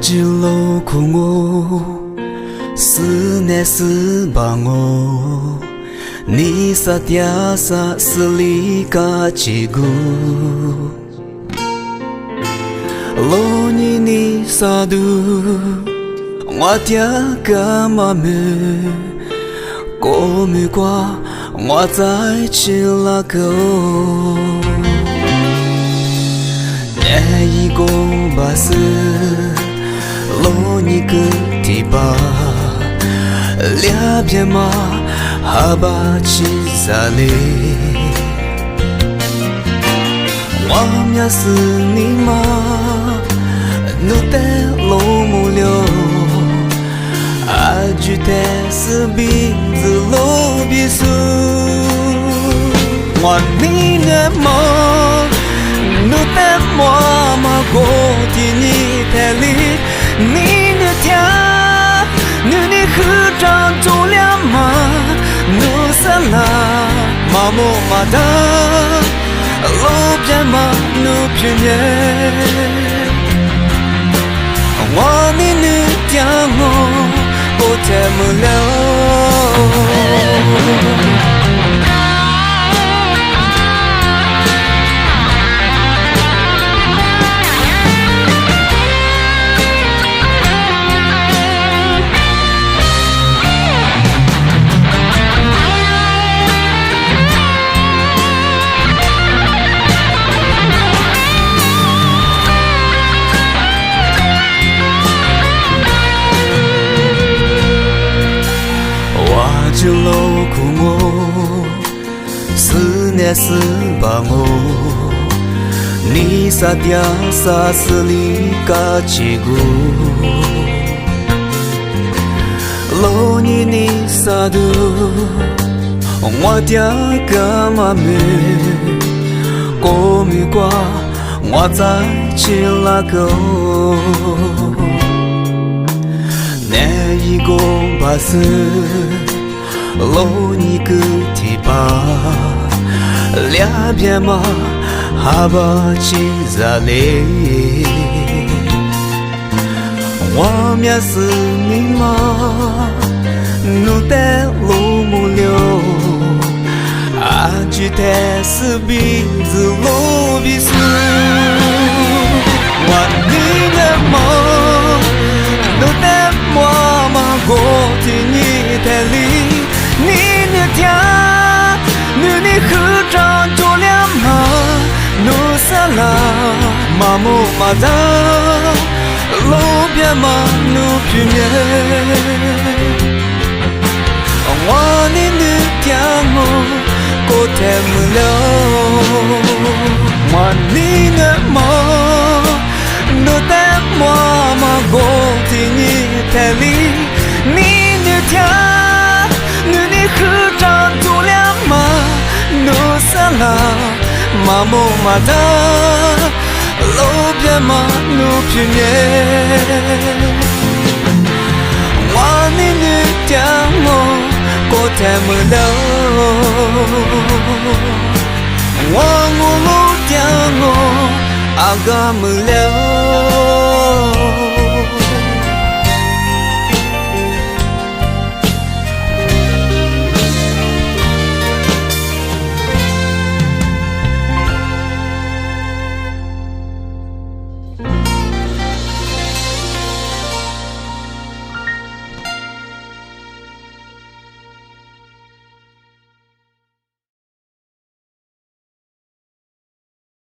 只路苦我，思念思望我，你撒嗲撒斯里嘎吉古，罗你撒杜，我嗲嘎嘛么，过没过我在起了口。一个巴士，罗尼个提巴，两边嘛哈巴起扎嘞，我们是你嘛，努得罗木流，阿举得是鼻子罗鼻苏，我你的梦。努得我嘛过的你太里，你的家，你的河长走了嘛，努萨拉嘛么嘛的，路边嘛努偏远，我你的家我不太不了。只路苦我，思念思望我，你撒嗲撒斯里嘎吉古，罗你撒杜，我嗲嘎嘛么，过没过我在起了口，那一个巴士。罗尼个提巴，两边嘛哈巴起扎嘞，我们是你嘛，努得路木流，阿举得是鼻子路鼻苏，我你的梦，努得我嘛过的你太里。你的家，你的河长做了嘛，努萨拉嘛么嘛的，路边嘛努偏远，我你的家我过太不了，我你的梦，努得我嘛过的你太里，你的家。河长走了嘛，努萨拉嘛么嘛的，路边嘛努偏远，我你的家我过太不了，我路家我阿嘎不了。